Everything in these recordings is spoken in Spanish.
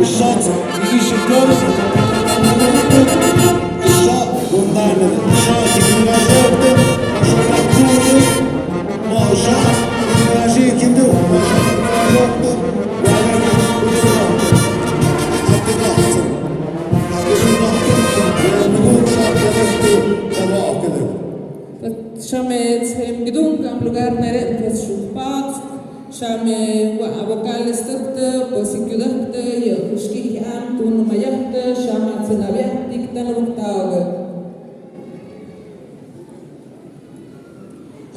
الشط يجيش الكل الشط قدامنا الشط يجينا جوبته شوفنا كله ما هو الشط يجي كده ما شفنا جوبته وعلى كده حتى ضغط نقول شط يلفته تبعه كده Chame Gedung am lugar nere kes shupat Chame wa vocales tukte posikudakte ya kushki am tun mayakte chama tsenavyak diktan uktaga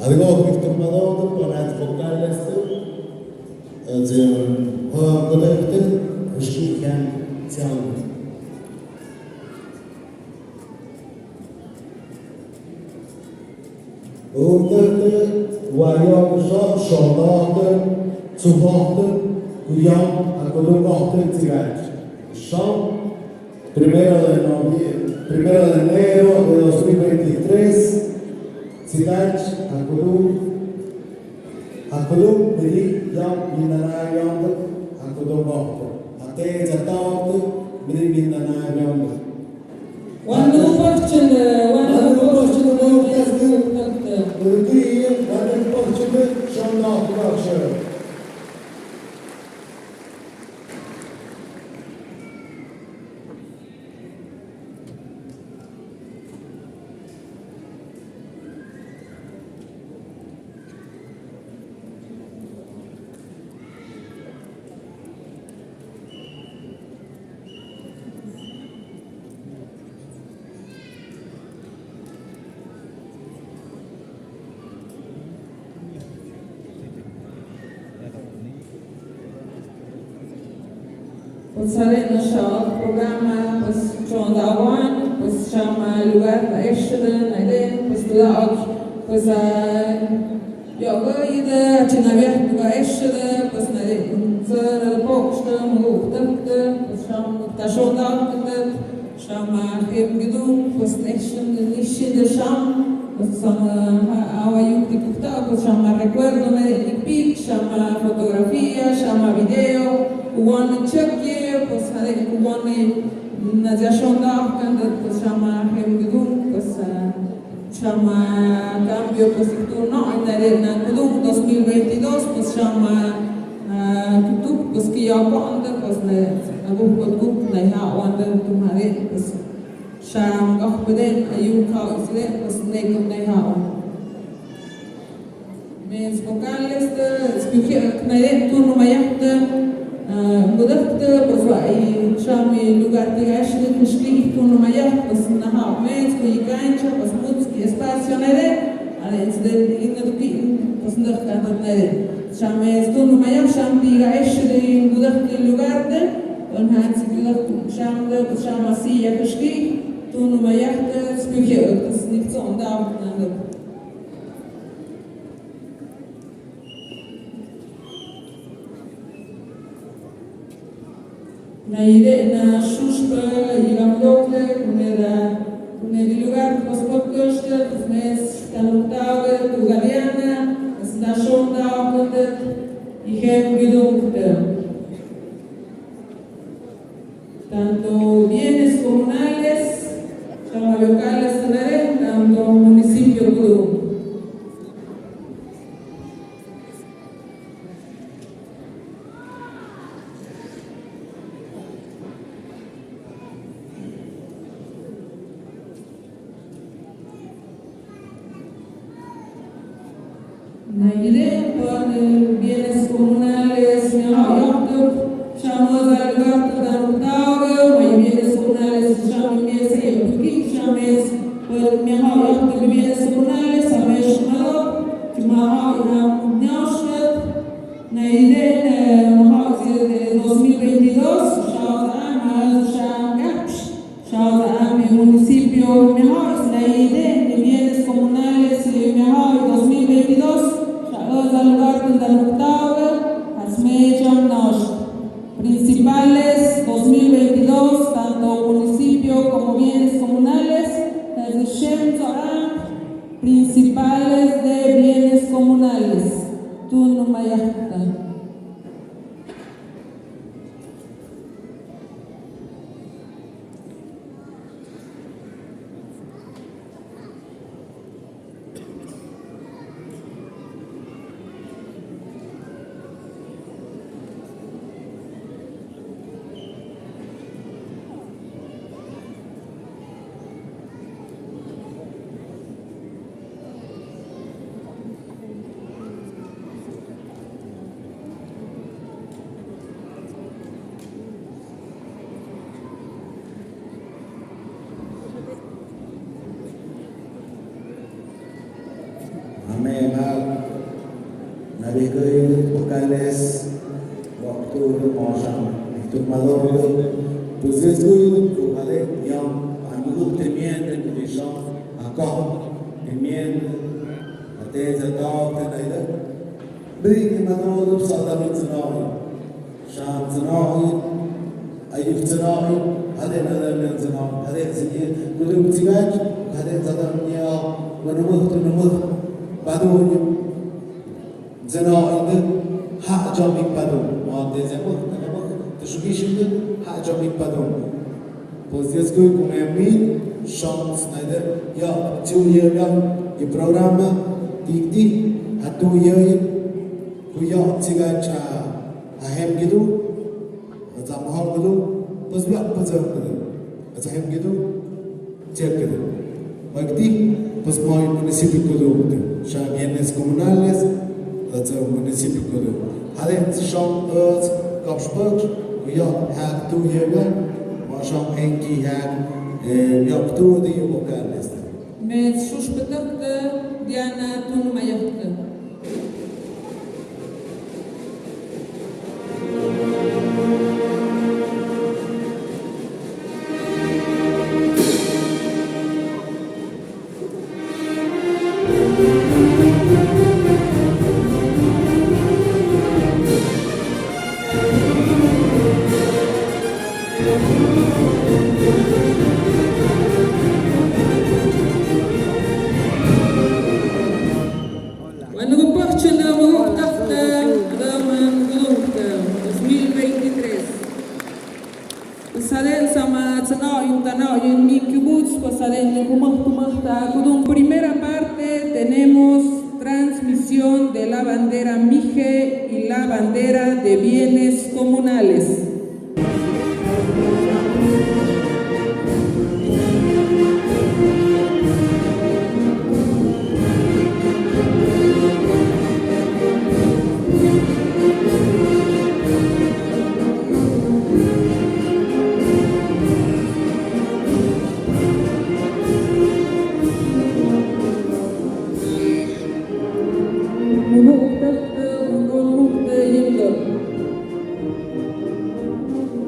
Algo que tomado para las vocales de conecte kushki kan sound Urte Wayang Shonate Zuhate Guyam Acolumate Tigat Shon 1 de enero de 2023 Tigat Acolum Miri Yam Minanayam Acolumate Ate Zatat Miri Minanayam One question Turkiye Vatandaş Bahçeli Şanlı Arkadaşlar. Pues sale nuestro programa, pues John Dawan, pues chama lugar da Eshden, Aiden, pues toda och, pues jag ide Chinavert lugar Eshden, pues Aiden, så påkste motade, pues chama John Dawan, chama Hemgedung, pues Eshden, Nishide Sham, pues chama Awayukti Kukta, pues chama recuerdo de pic, chama fotografía, chama video. One Czechie, pues one Naziashon Darkan, pues chama Hemgedung, pues chama cambio pues turno en el Kudung 2022, pues chama Kutuk, pues que ya cuando pues abu Kutuk na wanda tumhare pues cham gahbeden ayuka isle pues nekum na Mes vocales de escuchar na turno mayakte بدأت بصائي شامي لغات عشرة تشكيل كونو مايا بس نها ميت كوي كاينشا بس موت كي اسباسيو نري على إنسدل إنه دوكي بس ندخل كانت نري شامي كونو مايا شام تيجا عشرة بدأت اللغات ونهات بدأت شام ده بس شام أسيا تشكيل كونو مايا تسبيكي بس نكتون داو نندر Na Schuschbe, Ilamdote, con el lugar was Podköste, das Nes, Tanutave, Tugaliana, das Nashon Daukende, ich habe gedunkte. Tanto bienes comunales, como locales también, tanto municipio Gudung. Naide con bienes comunales, chamos al gato de Arutauga, bienes comunales, chamos mese, chames, por mi hauja de bienes comunales, sabes malo, que maha una national, naide de 2022, Shao mi municipio mejor, naide de bienes comunales, mejor 2022. Principales 2022, tanto municipio como bienes comunales, principales de bienes comunales. Tú no me Amema, navigoy, vocales, waktu mosam, itu malor, pues es muy vale, yam, amigo temiente, condición, acá, temiente, até já está, até brinque malor, saudade zanawi, sham zanawi, ayuf zanawi, ada nada men zanawi, ada sini, kudu tigaj, ada zadamnya, menemuh, badunya. زنائد حاجة میپدوم ماده زمان تشویشید حاجة میپدوم پوزیسکوی کنیمید شانس نیده یا تیویه یا پروگرام دیگی هتویه کویا تیگه چه هم گیدو زمان گیدو پس بیاد پزر گیدو از هم گیدو چه گیدو وقتی پس مای مناسبی گیدو بوده شامینس کومنالس dat is een municipio kunnen. Alleen zo'n kapsburg, ja, het toe hier wel, maar zo'n eentje het, ja, toe die je elkaar is. Met suspecte Diana toen Mayakte. Primera parte tenemos transmisión de la bandera Mije y la bandera de bienes comunales.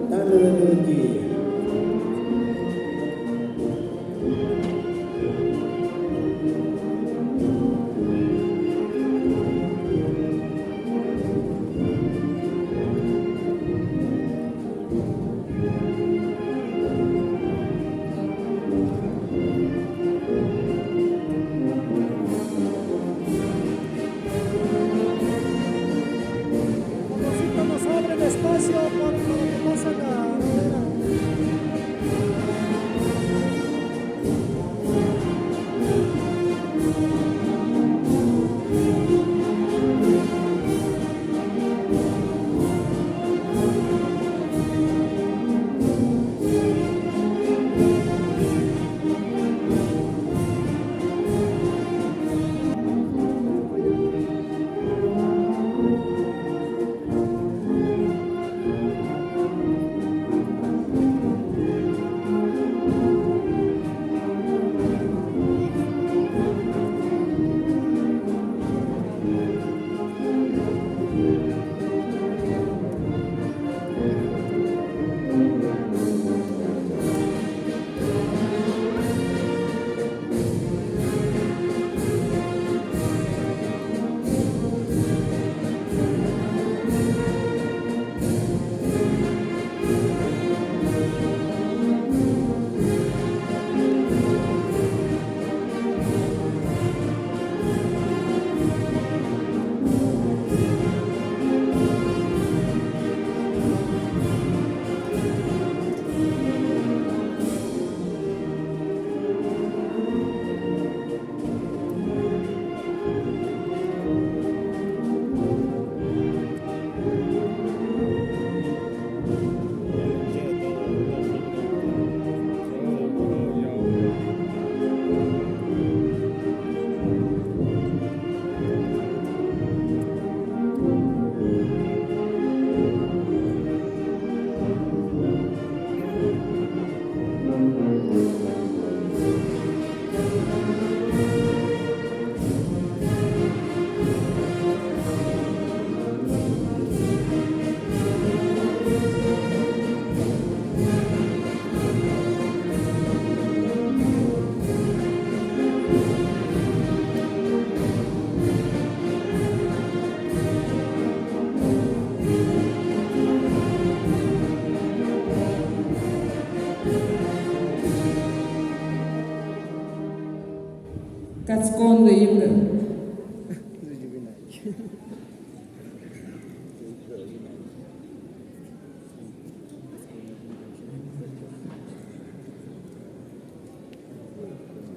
Tanda Katskondo Yimga.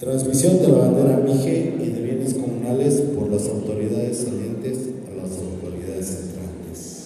Transmisión de la bandera Mije y de bienes comunales por las autoridades salientes a las autoridades entrantes.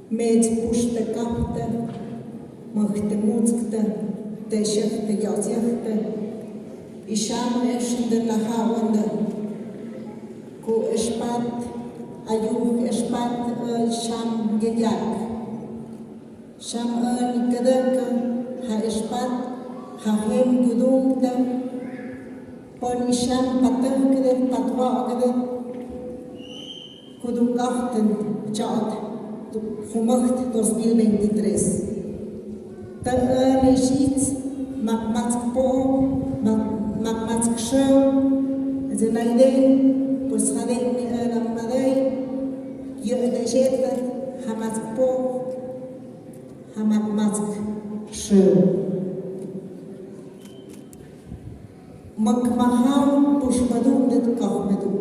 Met pushte kapte, möchte mutzkte, teschefte jazichte, isham eschende lahawande, ku espat, ayuh espat sham gejak, sham nikadaka, ha espat, ha hem gudungte, pon isham patengkede, patwagde, kudukachten, jad. Gemocht 2023. Dan is iets makmatskpo, makmatskshel, zenayden, pues hadden namadei, je de zetten, hamatskpo, hamakmatskshel. Makmahal, pues madum dit kachmedum.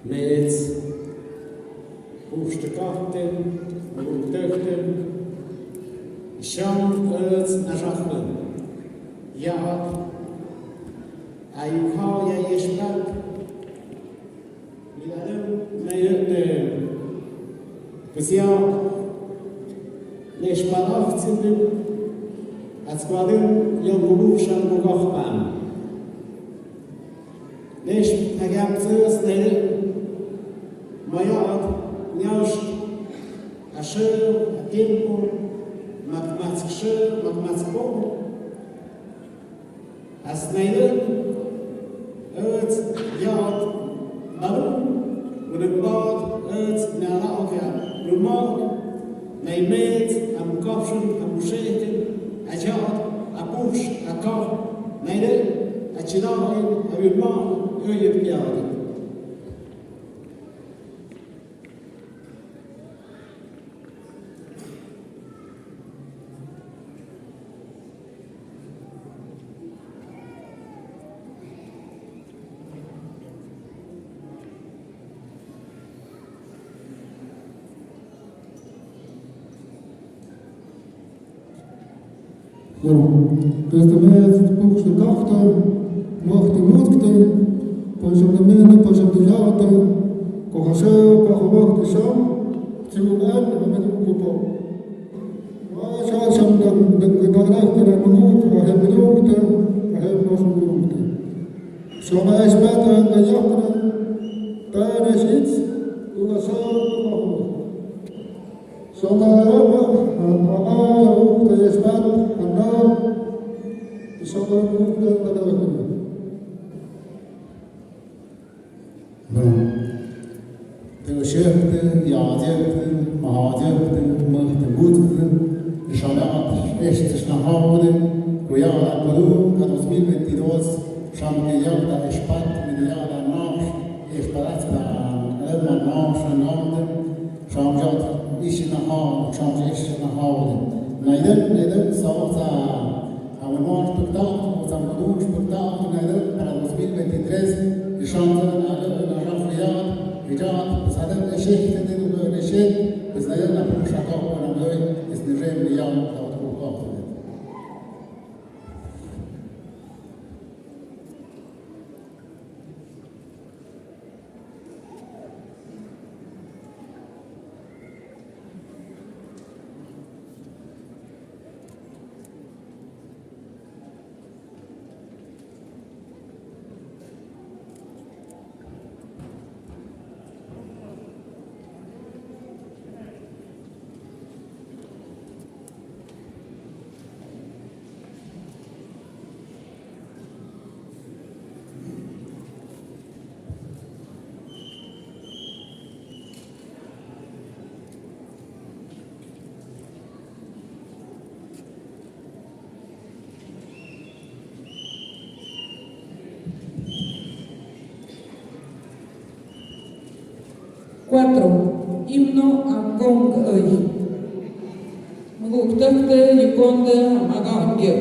Met hoefstekaften, hoeftuchten, sham uit nazachlen. Ja, ayukhal ya yeshpat. Milarem meyet speciaal yeshpat zitten. Het skwadun yon gubuf sham gugachban. Nesh hagam zeus nere. Moja njausht, a shër, a tempo, matematik shër, matematik po. As nejden, het jaad, balon, met een baard, het naar elkaar. Normaal, mijn meet, aan kopsen, aan sheken, a jaad, a push, a kop, nejden, a chinaal, a uw man, je jaad. Testament puchste kachte, mochte moedkte, pas op de minne, pas op de jaten, kochaseu, kochawachte zo, Ciuman, Hamadu Kupo. Sham the Nagrakta, Mut, Hamidukta, Hamnosukta. So my spent on the Yakna, Tanashits, Ugasar, so my the Yasman, and now the Summer Mukta, the Shirte, Yazirte, Mahazirte, Murte Gutte, Shalat, Estishnahaude, Kuyala Puru, Kadosmil Ventidos, Shamkiyata, Espat, Midiala Nash, Esparatza, Elman Nash, and London, Shamjat, Ishinaha, Shamjishnahaude. Neither, Salsa, our March took out, some Kudush took out, neither, Kadosmil Ventidres, the Shamzan, Rafriat, Rijat, Sadam, the Sheikh, the Sheikh, is the Yana Pushaka, and is the Rim Liam, that will go after it. Cuatro. Himno a Gong Ơi. Maguk Tukte, Yukonde, Magangyo.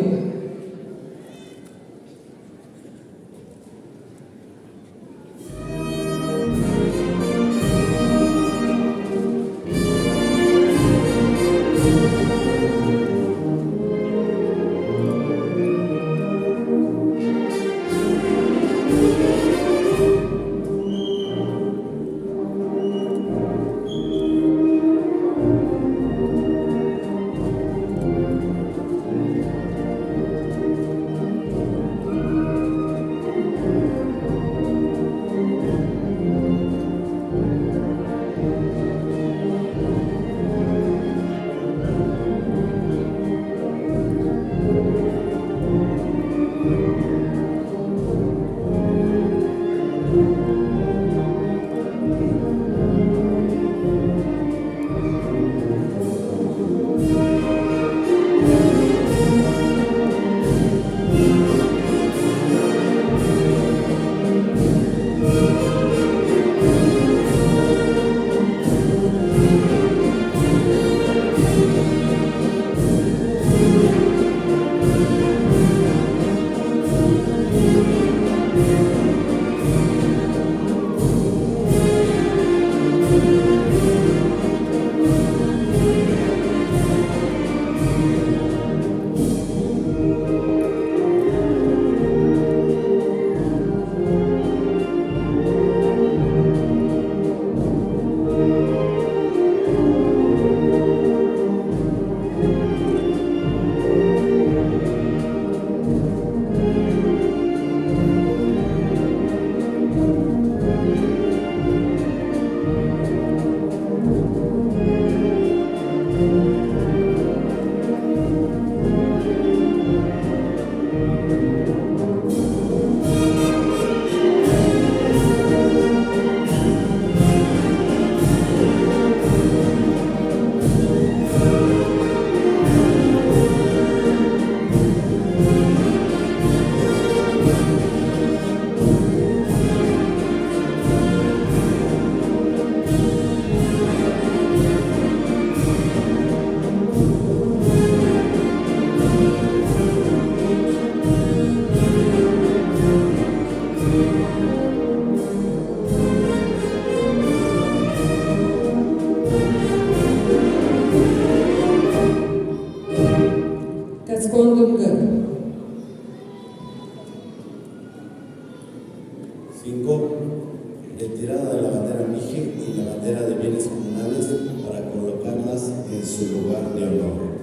colocarlas en su lugar de honor.